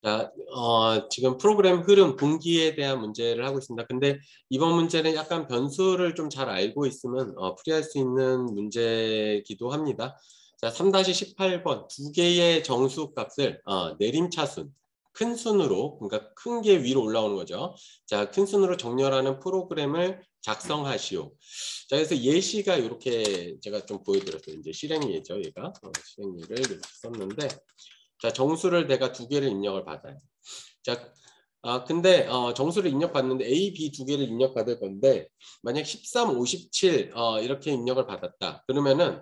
자, 지금 프로그램 흐름 분기에 대한 문제를 하고 있습니다. 근데 이번 문제는 약간 변수를 좀 잘 알고 있으면 풀이할 수 있는 문제이기도 합니다. 자, 3-18번 두 개의 정수 값을 내림차순, 큰 순으로, 그러니까 큰 게 위로 올라오는 거죠. 자, 큰 순으로 정렬하는 프로그램을 작성하시오. 자, 그래서 예시가 이렇게 제가 좀 보여드렸어요. 이제 실행예죠, 얘가. 실행예를 이렇게 썼는데, 자, 정수를 내가 두 개를 입력을 받아요. 자, 근데 정수를 입력받는데 A, B 두 개를 입력받을 건데 만약 13, 57 이렇게 입력을 받았다. 그러면은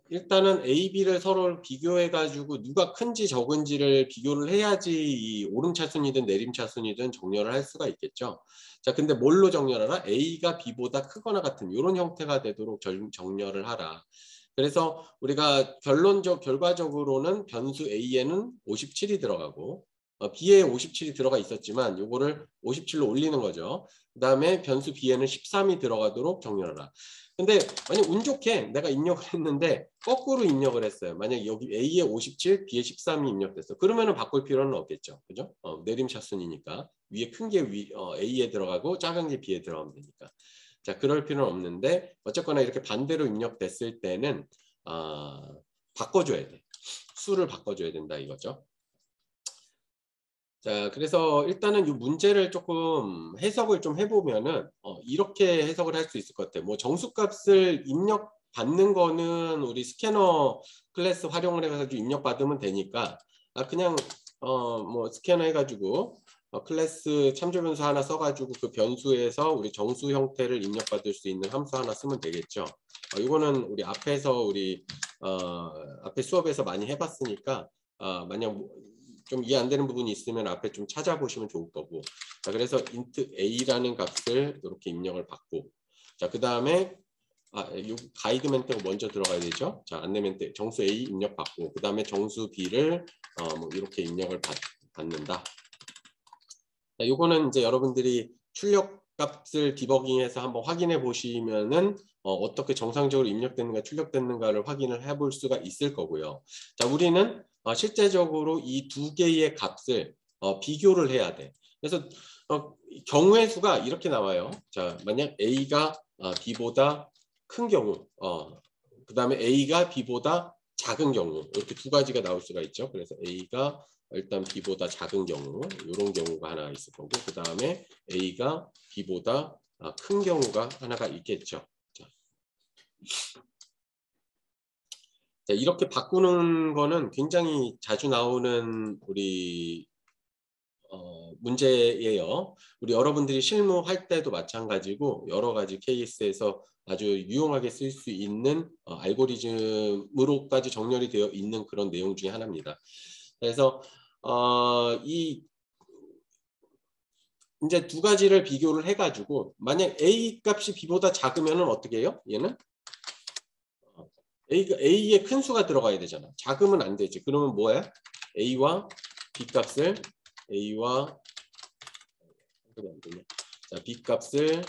일단은 A, B를 서로 비교해 가지고 누가 큰지 적은지를 비교를 해야지 이 오름차순이든 내림차순이든 정렬을 할 수가 있겠죠. 자, 근데 뭘로 정렬하나? A가 B보다 크거나 같은 이런 형태가 되도록 정렬을 하라. 그래서 우리가 결과적으로는 변수 A에는 57이 들어가고 B에 57이 들어가 있었지만 요거를 57로 올리는 거죠. 그 다음에 변수 B에는 13이 들어가도록 정렬하라. 근데 만약 운 좋게 내가 입력을 했는데 거꾸로 입력을 했어요. 만약 여기 A에 57, B에 13이 입력됐어. 그러면은 바꿀 필요는 없겠죠. 그죠? 내림차순이니까 위에 큰 게 A에 들어가고 작은 게 B에 들어가면 되니까. 자, 그럴 필요는 없는데 어쨌거나 이렇게 반대로 입력됐을 때는 바꿔줘야 돼. 수를 바꿔줘야 된다 이거죠. 자, 그래서 일단은 이 문제를 조금 해석을 좀 해보면은 이렇게 해석을 할 수 있을 것 같아요. 뭐 정수값을 입력 받는 거는 우리 스캐너 클래스 활용을 해가지고 입력 받으면 되니까 그냥 뭐 스캐너 해가지고 클래스 참조 변수 하나 써가지고 그 변수에서 우리 정수 형태를 입력받을 수 있는 함수 하나 쓰면 되겠죠. 이거는 우리 앞에서 우리 앞에 수업에서 많이 해봤으니까 만약 좀 이해 안 되는 부분이 있으면 앞에 좀 찾아보시면 좋을 거고. 자, 그래서 int a라는 값을 이렇게 입력을 받고, 자, 그 다음에 요 가이드 멘트가 먼저 들어가야 되죠. 자, 안내 멘트 정수 a 입력 받고, 그 다음에 정수 b를 뭐 이렇게 입력을 받는다. 자, 요거는 이제 여러분들이 출력 값을 디버깅해서 한번 확인해 보시면은 어떻게 정상적으로 입력됐는가 출력됐는가를 확인을 해볼 수가 있을 거고요. 자, 우리는 실제적으로 이 두 개의 값을 비교를 해야 돼. 그래서 경우의 수가 이렇게 나와요. 자, 만약 A가 B보다 큰 경우, 그 다음에 A가 B보다 작은 경우 이렇게 두 가지가 나올 수가 있죠. 그래서 A가 일단 B보다 작은 경우 이런 경우가 하나 있을 거고 그 다음에 A가 B보다 큰 경우가 하나가 있겠죠. 자, 이렇게 바꾸는 거는 굉장히 자주 나오는 우리 문제예요. 우리 여러분들이 실무할 때도 마찬가지고 여러 가지 케이스에서 아주 유용하게 쓸 수 있는 알고리즘으로까지 정렬이 되어 있는 그런 내용 중에 하나입니다. 그래서 이 이제 두 가지를 비교를 해가지고 만약 A 값이 B보다 작으면 어떻게 해요? 얘는 A에 큰 수가 들어가야 되잖아. 작으면 안 되지. 그러면 뭐야? A와 B 값을 A와 자, B 값을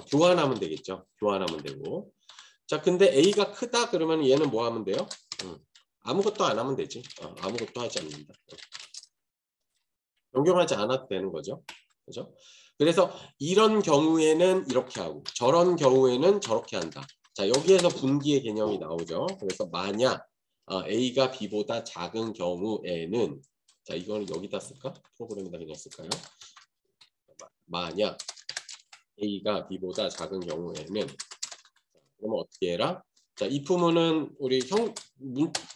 교환하면 되겠죠. 교환하면 되고. 자, 근데 A가 크다 그러면 얘는 뭐 하면 돼요? 아무것도 안 하면 되지. 아무것도 하지 않는다. 변경하지 않아도 되는 거죠. 그죠? 그래서 이런 경우에는 이렇게 하고 저런 경우에는 저렇게 한다. 자, 여기에서 분기의 개념이 나오죠. 그래서 만약 A가 B보다 작은 경우에는 자, 이거는 여기다 쓸까? 프로그램에다 그냥 쓸까요? 만약 A가 B보다 작은 경우에는 그러면 어떻게 해라? 자, if문은 우리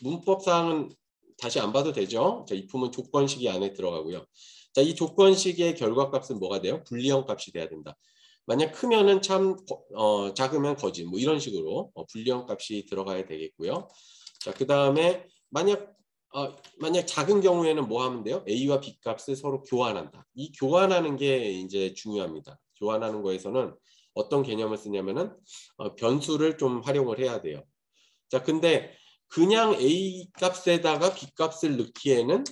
문법상은 다시 안 봐도 되죠? 자, if문 조건식이 안에 들어가고요. 자, 이 조건식의 결과값은 뭐가 돼요? 불리형 값이 돼야 된다. 만약 크면은 참, 작으면 거짓. 뭐 이런 식으로 불리형 값이 들어가야 되겠고요. 자, 그 다음에 만약 작은 경우에는 뭐 하면 돼요? A와 B 값을 서로 교환한다. 이 교환하는 게 이제 중요합니다. 교환하는 거에서는 어떤 개념을 쓰냐면은 변수를 좀 활용을 해야 돼요. 자, 근데 그냥 A 값에다가 B 값을 넣기에는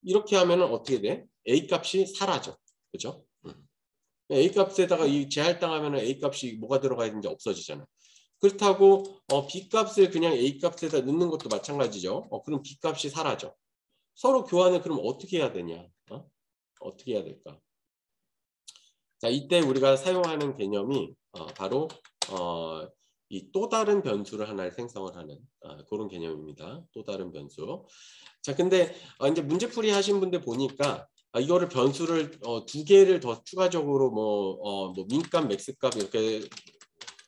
이렇게 하면은 어떻게 돼? A 값이 사라져. 그죠? A 값에다가 이 제할당하면은 A 값이 뭐가 들어가야 되는지 없어지잖아. 그렇다고 B 값을 그냥 A 값에다 넣는 것도 마찬가지죠. 그럼 B 값이 사라져. 서로 교환을 그럼 어떻게 해야 되냐? 어떻게 해야 될까? 자, 이때 우리가 사용하는 개념이 바로 이 또 다른 변수를 하나를 생성을 하는 그런 개념입니다. 또 다른 변수. 자, 근데 이제 문제풀이 하신 분들 보니까 이거를 변수를 두 개를 더 추가적으로 뭐 민값, 맥스값 이렇게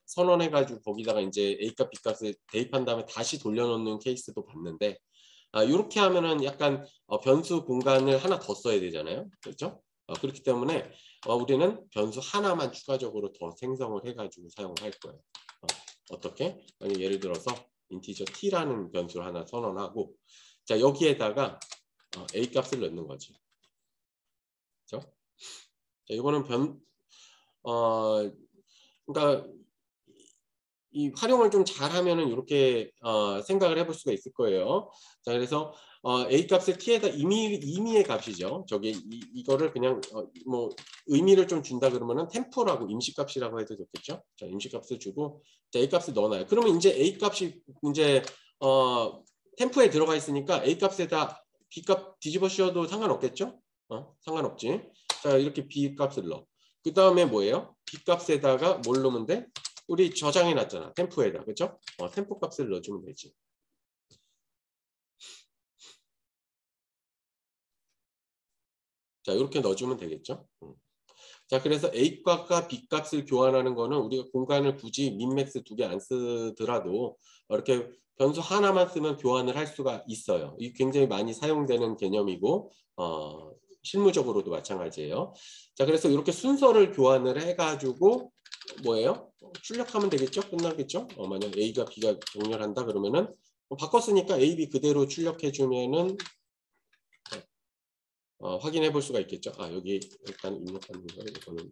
선언해가지고 거기다가 이제 A값, B값을 대입한 다음에 다시 돌려놓는 케이스도 봤는데 이렇게 하면은 약간 변수 공간을 하나 더 써야 되잖아요. 그렇죠? 그렇기 때문에 우리는 변수 하나만 추가적으로 더 생성을 해가지고 사용할 거예요. 어떻게? 예를 들어서 인티저 t라는 변수를 하나 선언하고 자 여기에다가 a 값을 넣는 거지. 그렇죠? 자, 이거는 그러니까 이 활용을 좀 잘하면은 이렇게 생각을 해볼 수가 있을 거예요. 자, 그래서 a 값을 t에다 임의의 값이죠. 저게 이거를 그냥 뭐 의미를 좀 준다 그러면은 템포라고 임시값이라고 해도 좋겠죠. 자, 임시값을 주고 자, a 값을 넣어놔요. 그러면 이제 a 값이 이제 템포에 들어가 있으니까 a 값에다 b 값 뒤집어 씌워도 상관없겠죠? 상관없지. 자, 이렇게 b 값을 넣어. 그 다음에 뭐예요? b 값에다가 뭘 넣으면 돼? 우리 저장해 놨잖아. 템포에다. 그렇죠? 템포 값을 넣어주면 되지. 자, 이렇게 넣어주면 되겠죠? 자, 그래서 A 값과 B 값을 교환하는 거는 우리가 공간을 굳이 민맥스 두 개 안 쓰더라도 이렇게 변수 하나만 쓰면 교환을 할 수가 있어요. 이 굉장히 많이 사용되는 개념이고 실무적으로도 마찬가지예요. 자, 그래서 이렇게 순서를 교환을 해가지고 뭐예요? 출력하면 되겠죠? 끝나겠죠? 만약 A가 B가 정렬한다 그러면은 바꿨으니까 A, B 그대로 출력해주면은 확인해 볼 수가 있겠죠. 여기 일단 입력하는 거 이거는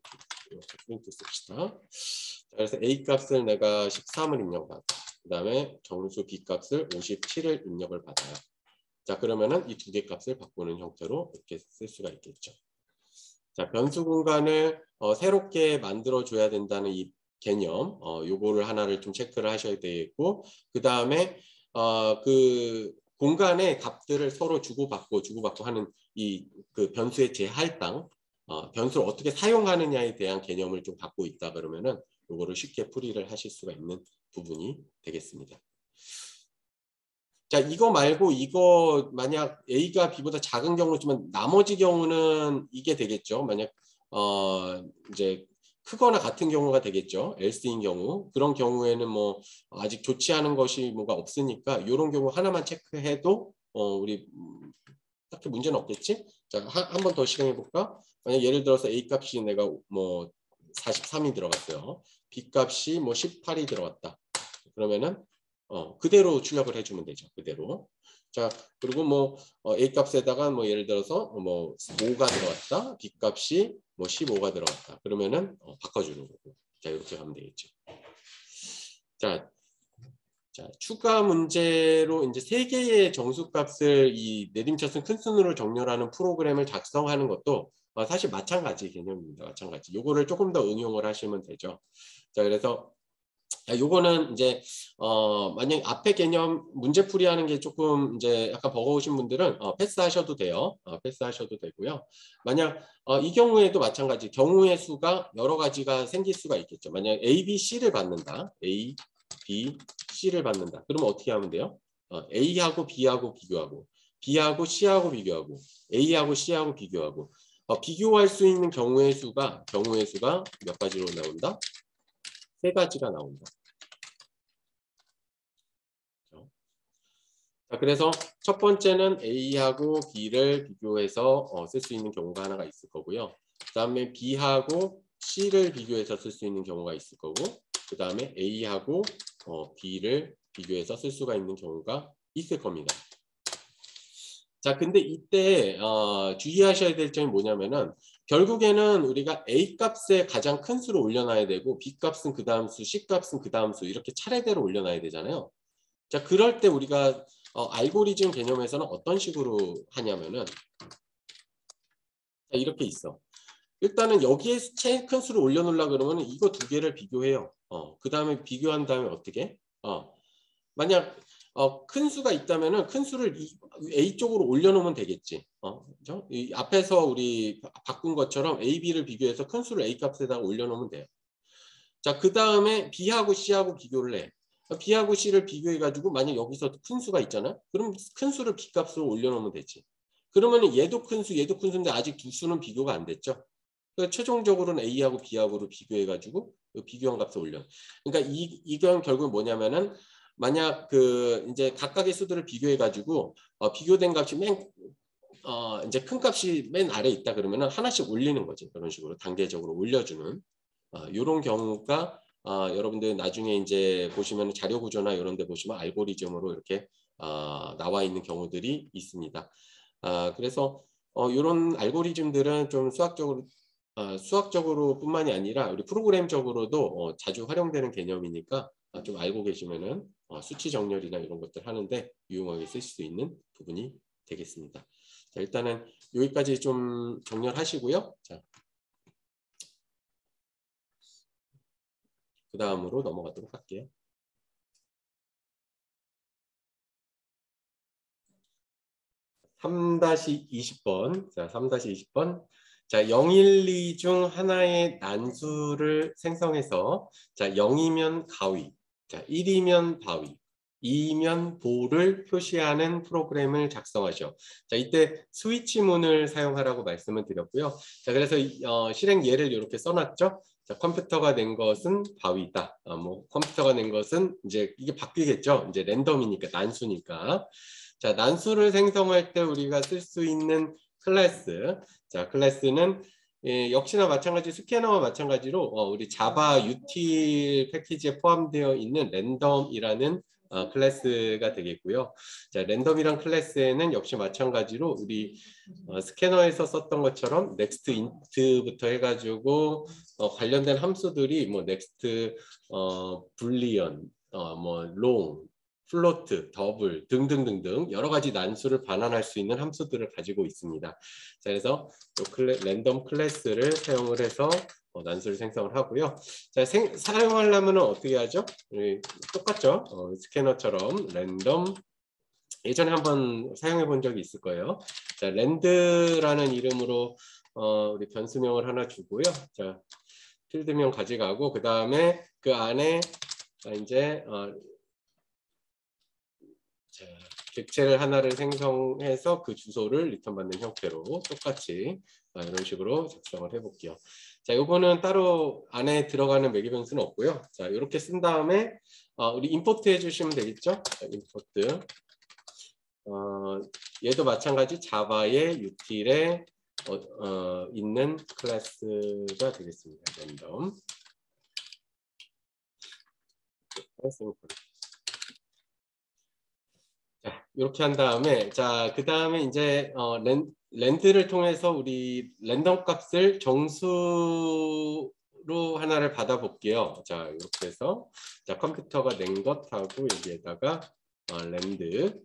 프린트 씁시다. 자, 그래서 A 값을 내가 13을 입력받아. 그 다음에 정수 B 값을 57을 입력을 받아요. 자, 그러면은 이 두 개 값을 바꾸는 형태로 이렇게 쓸 수가 있겠죠. 자, 변수 공간을 새롭게 만들어 줘야 된다는 이 개념, 요거를 하나를 좀 체크를 하셔야 되겠고, 그 다음에 그 공간의 값들을 서로 주고받고 하는 이 그 변수의 재할당, 변수를 어떻게 사용하느냐에 대한 개념을 좀 갖고 있다 그러면은 요거를 쉽게 풀이를 하실 수가 있는 부분이 되겠습니다. 자, 이거 말고 이거 만약 A가 B보다 작은 경우지만 나머지 경우는 이게 되겠죠. 만약 이제 크거나 같은 경우가 되겠죠. else인 경우. 그런 경우에는 뭐 아직 좋지 않은 것이 뭐가 없으니까 이런 경우 하나만 체크해도 우리 딱히 문제는 없겠지? 자, 한 번 더 실행해 볼까? 만약 예를 들어서 A 값이 내가 뭐 43이 들어갔어요. B 값이 뭐 18이 들어갔다. 그러면은 그대로 출력을 해주면 되죠. 그대로. 자, 그리고 뭐 A 값에다가 뭐 예를 들어서 뭐 5가 들어갔다. B 값이 뭐 15가 들어갔다. 그러면은 바꿔주는 거고. 자, 이렇게 하면 되겠죠. 자, 추가 문제로 이제 3개의 정수값을 이 내림차순 큰 순으로 정렬하는 프로그램을 작성하는 것도 사실 마찬가지 개념입니다. 마찬가지. 요거를 조금 더 응용을 하시면 되죠. 자, 그래서 요거는 이제 만약 앞에 개념 문제풀이 하는 게 조금 이제 약간 버거우신 분들은 패스하셔도 돼요. 패스하셔도 되고요. 만약 이 경우에도 마찬가지 경우의 수가 여러 가지가 생길 수가 있겠죠. 만약 A, B, C를 받는다. A, B, C를 받는다. 그러면 어떻게 하면 돼요? A하고 B하고 비교하고 B하고 C하고 비교하고 A하고 C하고 비교하고 비교할 수 있는 경우의 수가 몇 가지로 나온다? 3가지가 나온다. 자, 그래서 첫 번째는 A하고 B를 비교해서 쓸 수 있는 경우가 하나가 있을 거고요. 그 다음에 B하고 C를 비교해서 쓸 수 있는 경우가 있을 거고 그 다음에 A하고 B를 비교해서 쓸 수가 있는 경우가 있을 겁니다. 자, 근데 이때 주의하셔야 될 점이 뭐냐면은 결국에는 우리가 A 값에 가장 큰 수를 올려놔야 되고 B 값은 그 다음 수, C 값은 그 다음 수 이렇게 차례대로 올려놔야 되잖아요. 자, 그럴 때 우리가 알고리즘 개념에서는 어떤 식으로 하냐면은 자, 이렇게 있어. 일단은 여기에 제일 큰 수를 올려놓으려고 그러면 이거 두 개를 비교해요. 그 다음에 비교한 다음에 어떻게? 만약 큰 수가 있다면은 큰 수를 A 쪽으로 올려놓으면 되겠지. 그죠? 이 앞에서 우리 바꾼 것처럼 A, B를 비교해서 큰 수를 A 값에다가 올려놓으면 돼요. 자, 그 다음에 B하고 C하고 비교를 해. B하고 C를 비교해가지고 만약 여기서 큰 수가 있잖아. 그럼 큰 수를 B 값으로 올려놓으면 되지. 그러면 얘도 큰 수, 얘도 큰 수인데 아직 두 수는 비교가 안 됐죠. 그러니까 최종적으로는 A하고 B하고를 비교해가지고 비교한 값을 올려. 그러니까 이건 결국 뭐냐면은 만약 그 이제 각각의 수들을 비교해가지고 비교된 값이 이제 큰 값이 맨 아래 있다 그러면은 하나씩 올리는 거지. 그런 식으로 단계적으로 올려주는 이런 경우가 여러분들 나중에 이제 보시면 자료 구조나 이런 데 보시면 알고리즘으로 이렇게 나와 있는 경우들이 있습니다. 그래서 이런 알고리즘들은 좀 수학적으로 뿐만이 아니라 우리 프로그램적으로도 자주 활용되는 개념이니까 좀 알고 계시면은 수치 정렬이나 이런 것들 하는데 유용하게 쓰실 수 있는 부분이 되겠습니다. 자, 일단은 여기까지 좀 정렬하시고요. 자, 그 다음으로 넘어가도록 할게요. (3-20번) 자, 3-20번. 자, 0, 1, 2 중 하나의 난수를 생성해서 자, 0이면 가위, 자, 1이면 바위, 2면 보를 표시하는 프로그램을 작성하죠. 자, 이때 스위치문을 사용하라고 말씀을 드렸고요. 자, 그래서 실행 예를 이렇게 써놨죠. 자, 컴퓨터가 낸 것은 바위다. 뭐 컴퓨터가 낸 것은 이제 이게 바뀌겠죠. 이제 랜덤이니까 난수니까. 자, 난수를 생성할 때 우리가 쓸 수 있는 클래스. 자, 클래스는 역시나 마찬가지 스캐너와 마찬가지로 우리 자바 util 패키지에 포함되어 있는 랜덤이라는 클래스가 되겠고요. 자, 랜덤이란 클래스에는 역시 마찬가지로 우리 스캐너에서 썼던 것처럼 next int부터 해가지고 관련된 함수들이 뭐 next boolean, 뭐 long, 플로트, 더블 등등등등 여러 가지 난수를 반환할 수 있는 함수들을 가지고 있습니다. 자, 그래서 랜덤 클래스를 사용을 해서 난수를 생성을 하고요. 자, 사용하려면 어떻게 하죠? 똑같죠? 스캐너처럼 랜덤 예전에 한번 사용해 본 적이 있을 거예요. 자, 랜드라는 이름으로 우리 변수명을 하나 주고요. 자, 필드명 가져가고 그 다음에 그 안에 이제 자, 객체를 하나를 생성해서 그 주소를 리턴받는 형태로 똑같이 이런 식으로 작성을 해볼게요. 자, 요거는 따로 안에 들어가는 매개 변수는 없고요. 자, 이렇게 쓴 다음에 우리 임포트 해주시면 되겠죠? 자, 임포트. 얘도 마찬가지 자바의 util에 있는 클래스가 되겠습니다. 랜덤. 자, 이렇게 한 다음에 자, 그 다음에 이제 렌트를 통해서 우리 랜덤 값을 정수로 하나를 받아 볼게요. 자, 이렇게 해서 자, 컴퓨터가 낸 것하고 여기에다가 랜드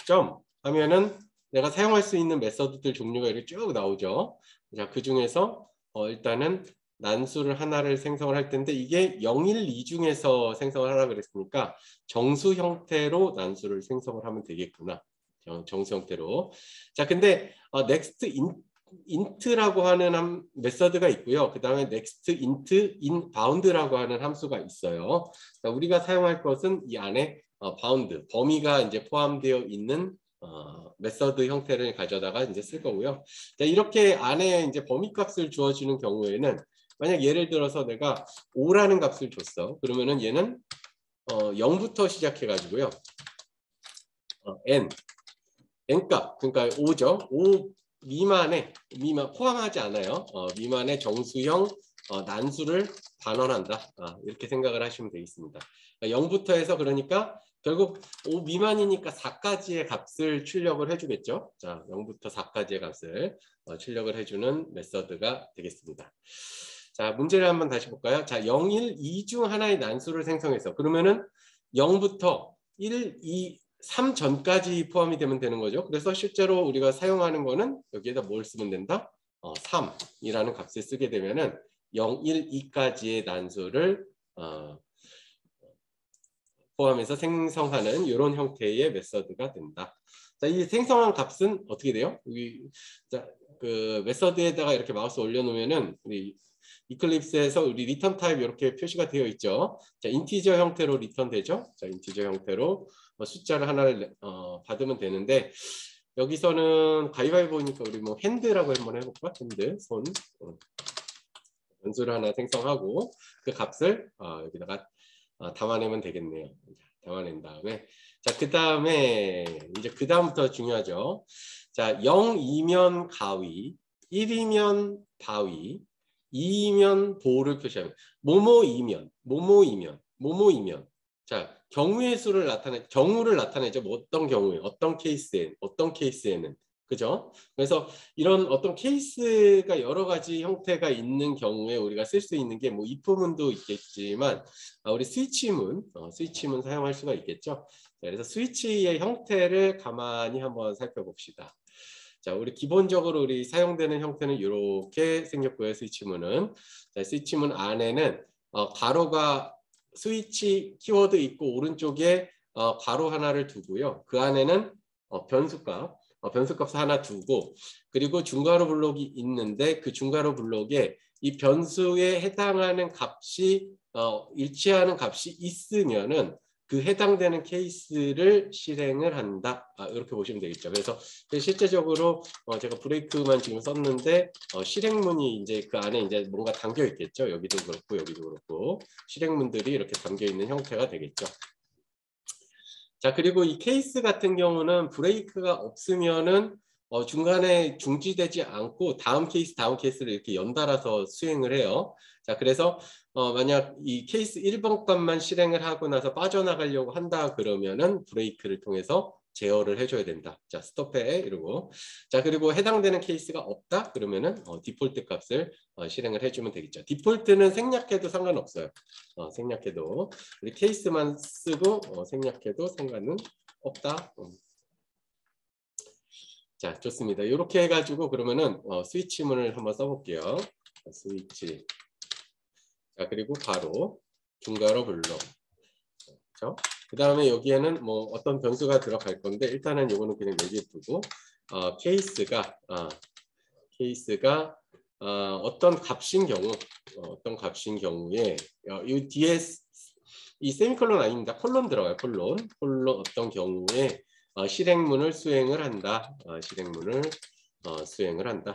점 하면은 내가 사용할 수 있는 메서드들 종류가 이렇게 쭉 나오죠. 자, 그 중에서 일단은 난수를 하나를 생성을 할 텐데 이게 0, 1, 2 중에서 생성을 하라 그랬으니까 정수 형태로 난수를 생성을 하면 되겠구나. 정수 형태로. 자, 근데 next int라고 하는 메서드가 있고요. 그 다음에 next int inbound라고 하는 함수가 있어요. 자, 우리가 사용할 것은 이 안에 bound 범위가 이제 포함되어 있는 메서드 형태를 가져다가 이제 쓸 거고요. 자, 이렇게 안에 이제 범위 값을 주어지는 경우에는 만약 예를 들어서 내가 5라는 값을 줬어. 그러면은 얘는 0부터 시작해 가지고요. n 값 그러니까 5죠. 5 미만 포함하지 않아요. 미만의 정수형 난수를 반환한다. 이렇게 생각을 하시면 되겠습니다. 0부터 해서 그러니까 결국 5 미만이니까 4까지의 값을 출력을 해주겠죠. 자, 0부터 4까지의 값을 출력을 해주는 메서드가 되겠습니다. 자, 문제를 한번 다시 볼까요? 자, 0, 1, 2 중 하나의 난수를 생성해서 그러면은 0부터 1, 2, 3 전까지 포함이 되면 되는 거죠. 그래서 실제로 우리가 사용하는 거는 여기에다 뭘 쓰면 된다? 3이라는 값을 쓰게 되면은 0, 1, 2까지의 난수를 포함해서 생성하는 이런 형태의 메서드가 된다. 자, 이 생성한 값은 어떻게 돼요? 자, 그 메서드에다가 이렇게 마우스 올려놓으면은 우리 이클립스에서 우리 리턴 타입 이렇게 표시가 되어 있죠. 자, 인티저 형태로 리턴 되죠. 자, 인티저 형태로 숫자를 하나를 받으면 되는데 여기서는 가위바위보니까 우리 뭐 핸드라고 한번 해볼까? 핸드, 손. 변수를 하나 생성하고 그 값을 여기다가 담아내면 되겠네요. 담아낸 다음에 자, 그 다음에 이제 그 다음부터 중요하죠. 자, 0이면 가위, 1이면 바위, 2이면 보를 표시하면 뭐뭐이면, 뭐뭐이면, 뭐뭐이면. 자, 경우의 수를 경우를 나타내죠. 뭐 어떤 경우에, 어떤 케이스에는. 그죠? 그래서 이런 어떤 케이스가 여러 가지 형태가 있는 경우에 우리가 쓸 수 있는 게 뭐 if문도 있겠지만 우리 스위치문 사용할 수가 있겠죠. 자, 그래서 스위치의 형태를 가만히 한번 살펴봅시다. 자, 우리 기본적으로 우리 사용되는 형태는 이렇게 생겼고요. 스위치문은. 자, 스위치문 안에는 가로가 스위치 키워드 있고 오른쪽에 가로 하나를 두고요. 그 안에는 변수값 하나 두고 그리고 중괄호 블록이 있는데 그 중괄호 블록에 이 변수에 해당하는 값이 일치하는 값이 있으면은 그 해당되는 케이스를 실행을 한다. 이렇게 보시면 되겠죠. 그래서 실제적으로 제가 브레이크만 지금 썼는데 실행문이 이제 그 안에 이제 뭔가 담겨 있겠죠. 여기도 그렇고 여기도 그렇고 실행문들이 이렇게 담겨 있는 형태가 되겠죠. 자, 그리고 이 케이스 같은 경우는 브레이크가 없으면은 중간에 중지되지 않고 다음 케이스를 이렇게 연달아서 수행을 해요. 자, 그래서 만약 이 케이스 1번 값만 실행을 하고 나서 빠져나가려고 한다 그러면은 브레이크를 통해서 제어를 해줘야 된다. 자, 스톱해 이러고. 자, 그리고 해당되는 케이스가 없다 그러면은 디폴트 값을 실행을 해주면 되겠죠. 디폴트는 생략해도 상관없어요. 생략해도 우리 케이스만 쓰고 생략해도 상관은 없다. 자, 좋습니다. 이렇게 해가지고 그러면은 스위치문을 한번 써볼게요. 스위치. 자, 그리고 가로, 중괄호 블록. 그렇죠? 그 다음에 여기에는 뭐 어떤 변수가 들어갈 건데 일단은 이거는 그냥 내비두고 케이스가 어떤 값인 경우에 이 뒤에 이 세미콜론 아닙니다. 콜론 들어가요. 콜론 어떤 경우에 실행문을 수행을 한다. 수행을 한다.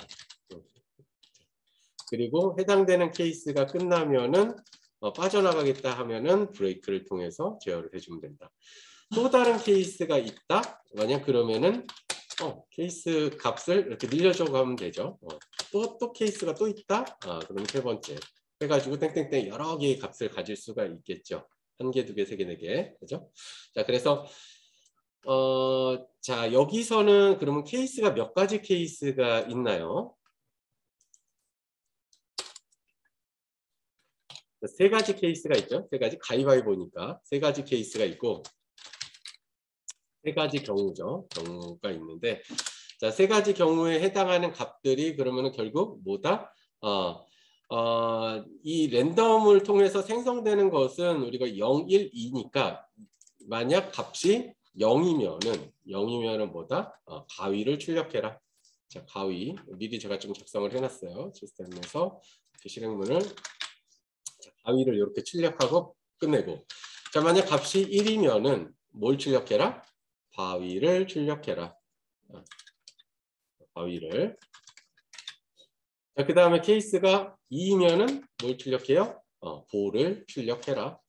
그리고 해당되는 케이스가 끝나면은 빠져나가겠다 하면은 브레이크를 통해서 제어를 해주면 된다. 또 다른 케이스가 있다. 만약 그러면은 케이스 값을 이렇게 늘려줘 가면 되죠. 또 케이스가 또 있다. 그럼 세 번째 해가지고 땡땡땡 여러 개의 값을 가질 수가 있겠죠. 1개, 2개, 3개, 4개. 그죠? 자, 그래서 자, 여기서는 그러면 케이스가 몇 가지 케이스가 있나요? 세 가지 케이스가 있죠. 세 가지 가위바위보니까 세 가지 케이스가 있고 세 가지 경우가 있는데 자, 세 가지 경우에 해당하는 값들이 그러면은 결국 뭐다? 이 랜덤을 통해서 생성되는 것은 우리가 0, 1, 2니까 만약 값이 0이면은 뭐다? 가위를 출력해라. 자, 가위 미리 제가 좀 작성을 해놨어요. 시스템에서 실행문을 가위를 이렇게 출력하고 끝내고 자, 만약 값이 1이면은 뭘 출력해라? 바위를 출력해라. 바위를. 자, 그 다음에 케이스가 2이면은 뭘 출력해요? 볼을 출력해라.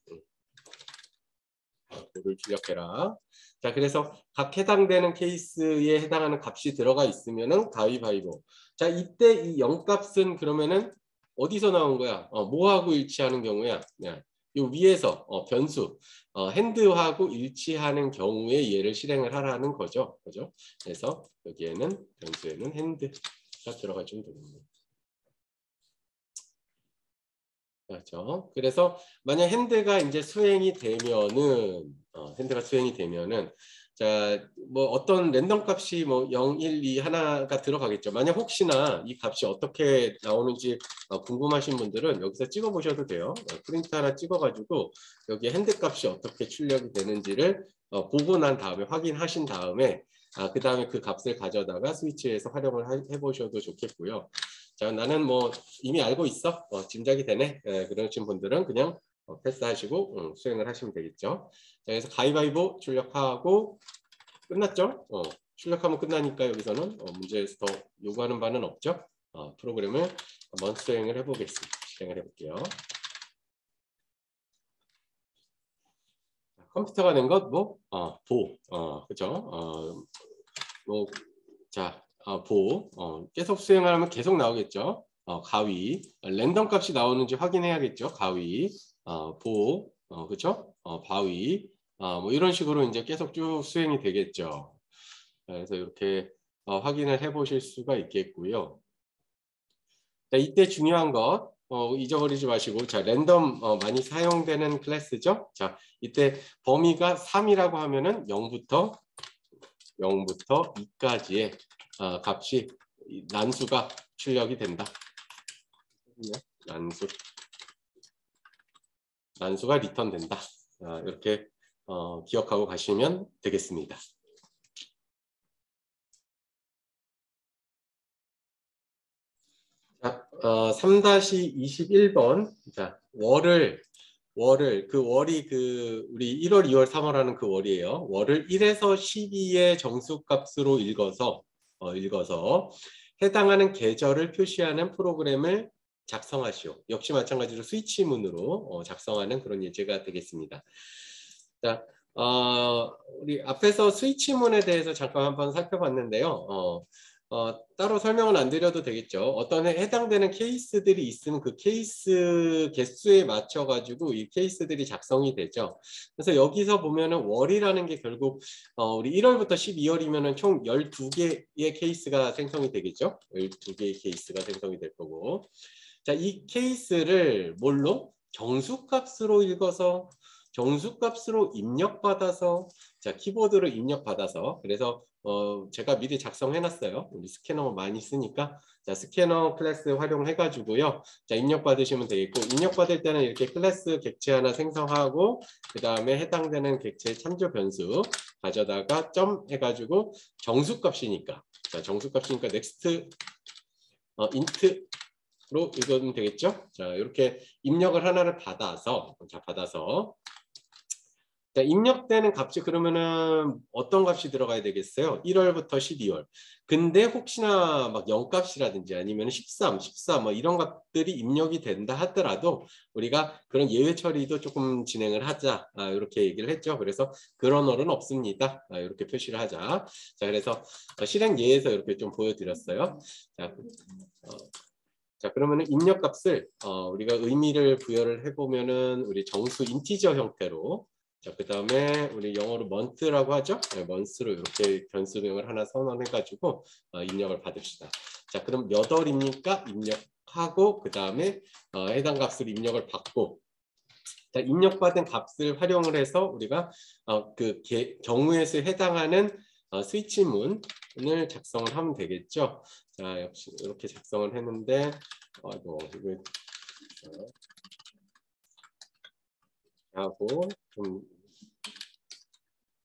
볼을 출력해라. 자, 그래서 각 해당되는 케이스에 해당하는 값이 들어가 있으면은 가위바위보. 자, 이때 이 0값은 그러면은 어디서 나온 거야? 뭐하고 일치하는 경우야? 요 위에서 변수 핸드하고 일치하는 경우에 얘를 실행을 하라는 거죠. 그죠? 그래서 여기에는 변수에는 핸드가 들어가주면 됩니다. 그렇죠. 그래서 만약 핸드가 이제 수행이 되면은 자, 뭐 어떤 랜덤 값이 뭐 0, 1, 2 하나가 들어가겠죠. 만약 혹시나 이 값이 어떻게 나오는지 궁금하신 분들은 여기서 찍어 보셔도 돼요. 프린트 하나 찍어가지고 여기 핸드 값이 어떻게 출력이 되는지를 보고 난 다음에 확인하신 다음에 그 다음에 그 값을 가져다가 스위치에서 활용을 해보셔도 좋겠고요. 자, 나는 뭐 이미 알고 있어. 짐작이 되네. 그러신 분들은 그냥 패스하시고 수행을 하시면 되겠죠. 자, 그래서 가위바위보 출력하고 끝났죠. 출력하면 끝나니까 여기서는 문제에서 더 요구하는 바는 없죠. 프로그램을 한번 수행을 해보겠습니다. 실행을 해볼게요. 컴퓨터가 된 것 뭐? 그죠? 뭐, 자, 보. 계속 수행하면 계속 나오겠죠. 가위. 랜덤 값이 나오는지 확인해야겠죠. 가위. 보. 그죠? 바위. 뭐 이런 식으로 이제 계속 쭉 수행이 되겠죠. 그래서 이렇게 확인을 해 보실 수가 있겠고요. 자, 이때 중요한 것 잊어버리지 마시고, 자, 랜덤 많이 사용되는 클래스죠. 자, 이때 범위가 3이라고 하면은 0부터 2까지의 값이 난수가 출력이 된다. 난수가 리턴된다. 이렇게 기억하고 가시면 되겠습니다. 자, 3-21번. 자, 월을 그 월이 우리 1월, 2월, 3월 하는 그 월이에요. 월을 1에서 12의 정수값으로 읽어서 해당하는 계절을 표시하는 프로그램을 작성하시오. 역시 마찬가지로 스위치문으로 작성하는 그런 예제가 되겠습니다. 자, 우리 앞에서 스위치문에 대해서 잠깐 한번 살펴봤는데요. 따로 설명은 안 드려도 되겠죠. 어떤 해당되는 케이스들이 있으면 그 케이스 개수에 맞춰 가지고 이 케이스들이 작성이 되죠. 그래서 여기서 보면은 월이라는 게 결국 우리 1월부터 12월이면은 총 12개의 케이스가 생성이 되겠죠. 12개의 케이스가 생성이 될 거고. 자, 이 케이스를 뭘로? 정수값으로 읽어서 정수값으로 입력받아서, 자, 키보드로 입력받아서, 그래서 제가 미리 작성해 놨어요. 우리 스캐너 많이 쓰니까. 자, 스캐너 클래스 활용해 가지고요. 자, 입력 받으시면 되겠고, 입력 받을 때는 이렇게 클래스 객체 하나 생성하고 그 다음에 해당되는 객체 참조 변수 가져다가 점 해가지고 정수값이니까, 자, 정수값이니까 넥스트 인트로 읽으면 되겠죠. 자, 이렇게 입력을 하나를 받아서, 자, 입력되는 값이 그러면은 어떤 값이 들어가야 되겠어요? 1월부터 12월. 근데 혹시나 막 0값이라든지 아니면 13, 14 뭐 이런 것들이 입력이 된다 하더라도 우리가 그런 예외 처리도 조금 진행을 하자. 이렇게 얘기를 했죠. 그래서 그런 월은 없습니다. 이렇게 표시를 하자. 자, 그래서 실행 예에서 이렇게 좀 보여드렸어요. 자, 그러면은 입력 값을 우리가 의미를 부여를 해보면은 우리 정수 인티저 형태로, 자, 그 다음에 우리 영어로 month라고 하죠. 네, month로 이렇게 변수명을 하나 선언해가지고 입력을 받읍시다. 자, 그럼 몇 월입니까? 입력하고 그 다음에 해당 값을 입력을 받고, 자, 입력받은 값을 활용을 해서 우리가 그 경우에 수에 해당하는 스위치문을 작성을 하면 되겠죠. 자, 역시 이렇게 작성을 했는데 이거 하고 좀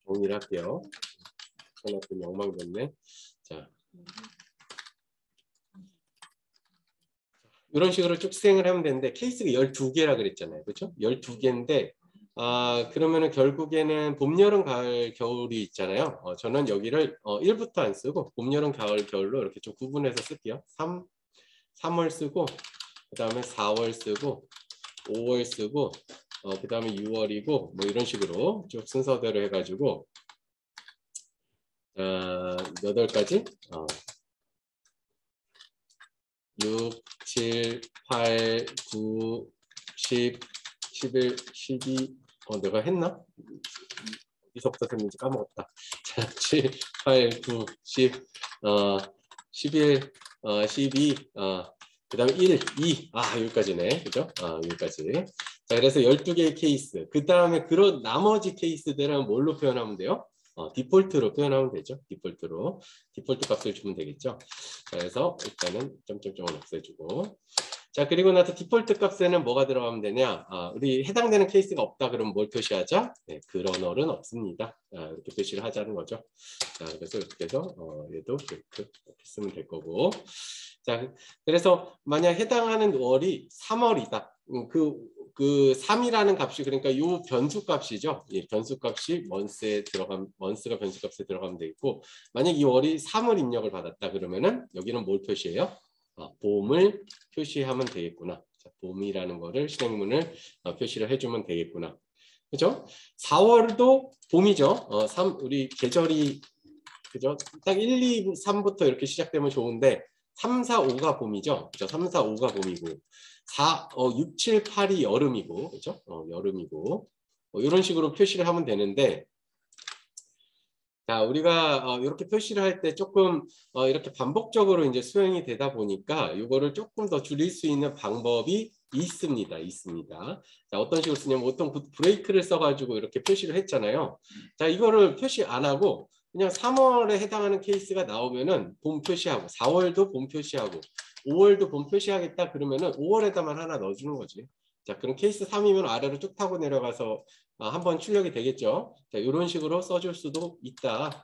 정리를 할게요. 하나 좀 엉망됐네. 자, 이런 식으로 쭉 수행을 하면 되는데 케이스가 12개라 그랬잖아요. 그렇죠? 12개인데 그러면은 결국에는 봄, 여름, 가을, 겨울이 있잖아요. 저는 여기를 1부터 안 쓰고 봄, 여름, 가을, 겨울로 이렇게 좀 구분해서 쓸게요. 3월 쓰고 그 다음에 4월 쓰고 5월 쓰고 그 다음에 6월이고 뭐 이런 식으로 쭉 순서대로 해가지고 8가지 6, 7, 8, 9, 10, 11, 12 내가 했나? 어디서부터 했는지 까먹었다. 자, 7, 8, 9, 10, 11, 12, 그 다음에 1, 2, 여기까지네. 그죠? 여기까지. 자, 그래서 12개의 케이스. 그 다음에 그런 나머지 케이스들은 뭘로 표현하면 돼요? 디폴트로 표현하면 되죠. 디폴트 값을 주면 되겠죠. 자, 그래서 일단은 점점점을 없애주고, 자, 그리고 나서 디폴트 값에는 뭐가 들어가면 되냐? 우리 해당되는 케이스가 없다 그러면 뭘 표시하자? 네, 그러널은 없습니다. 이렇게 표시를 하자는 거죠. 자, 그래서 이렇게 해서 얘도 이렇게 쓰면 될 거고. 자, 그래서 만약 해당하는 월이 3월이다. 그 3이라는 값이 그러니까 이 변수 값이죠. 예, 변수 값이 months가 변수 값에 들어가면 되겠고, 만약 이 월이 3월 입력을 받았다 그러면은 여기는 뭘 표시해요? 봄을 표시하면 되겠구나. 자, 봄이라는 거를 실행문을 표시를 해주면 되겠구나. 그죠? 4월도 봄이죠. 우리 계절이 그죠? 딱 1, 2, 3부터 이렇게 시작되면 좋은데 3, 4, 5가 봄이죠. 그죠? 3, 4, 5가 봄이고 6, 7, 8이 여름이고 그죠? 여름이고 이런 식으로 표시를 하면 되는데 자, 우리가 이렇게 표시를 할 때 조금 이렇게 반복적으로 이제 수행이 되다 보니까 이거를 조금 더 줄일 수 있는 방법이 있습니다. 자, 어떤 식으로 쓰냐면 보통 브레이크를 써가지고 이렇게 표시를 했잖아요. 자, 이거를 표시 안 하고 그냥 3월에 해당하는 케이스가 나오면은 봄 표시하고 4월도 봄 표시하고 5월도 봄 표시하겠다 그러면은 5월에다만 하나 넣어주는 거지. 자, 그럼 케이스 3이면 아래로 쭉 타고 내려가서 한번 출력이 되겠죠. 자, 이런 식으로 써줄 수도 있다.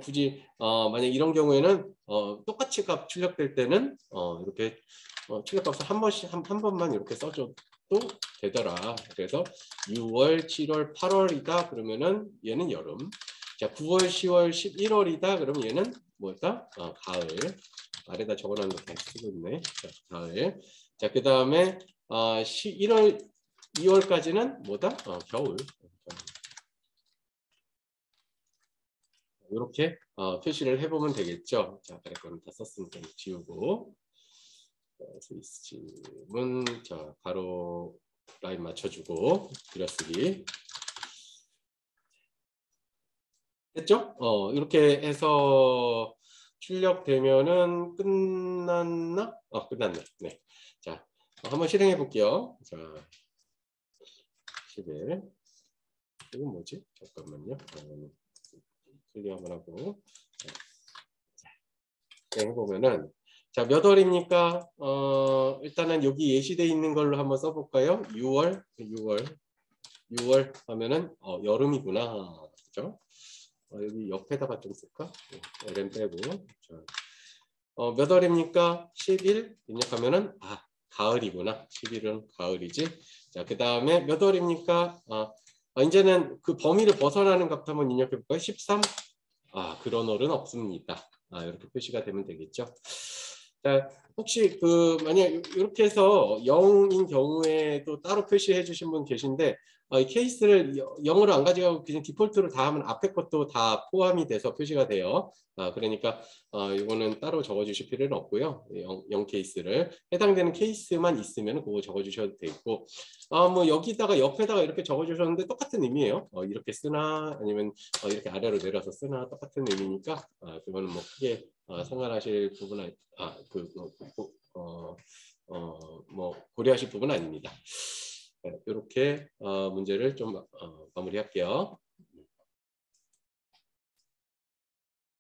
굳이 만약 이런 경우에는 똑같이 값 출력될 때는 이렇게 출력값을 한 번씩 한 번만 이렇게 써줘도 되더라. 그래서 6월, 7월, 8월이다. 그러면은 얘는 여름. 자, 9월, 10월, 11월이다. 그러면 얘는 뭐였다? 가을. 아래다 적어놓은 거 다시 쓰고 있네. 자, 가을. 자, 그 다음에 1월, 2월까지는 뭐다? 겨울. 이렇게 표시를 해보면 되겠죠. 자, 아래 거는 다 썼으니까 지우고. 스위치문 자, 가로 라인 맞춰주고 그려쓰기. 됐죠? 이렇게 해서 출력되면은 끝났나? 끝났네. 네. 자, 한번 실행해 볼게요. 자, 11. 이건 뭐지? 잠깐만요. 클리어 한번 하고. 자, 실행해 보면은 자, 몇 월입니까? 일단은 여기 예시되어 있는 걸로 한번 써볼까요? 6월 하면은 여름이구나. 그죠? 여기 옆에다가 좀 쓸까? LM 빼고. 자, 몇 월입니까? 10일 입력하면은 가을이구나. 10일은 가을이지. 자, 그 다음에 몇 월입니까? 이제는 그 범위를 벗어나는 값 한번 입력해 볼까요? 13. 그런 월은 없습니다. 이렇게 표시가 되면 되겠죠. 자, 혹시 만약 이렇게 해서 0인 경우에도 따로 표시해 주신 분 계신데 이 케이스를 0으로 안 가져가고 그냥 디폴트로 다 하면 앞에 것도 다 포함이 돼서 표시가 돼요. 그러니까 이거는 따로 적어 주실 필요는 없고요. 0 케이스를 해당되는 케이스만 있으면 그거 적어 주셔도 되고 뭐 여기다가 옆에다가 이렇게 적어 주셨는데 똑같은 의미예요. 이렇게 쓰나 아니면 이렇게 아래로 내려서 쓰나 똑같은 의미니까 그거는 뭐 크게 상관하실 부분은 뭐 고려하실 부분은 아닙니다. 이렇게 문제를 좀 마무리할게요.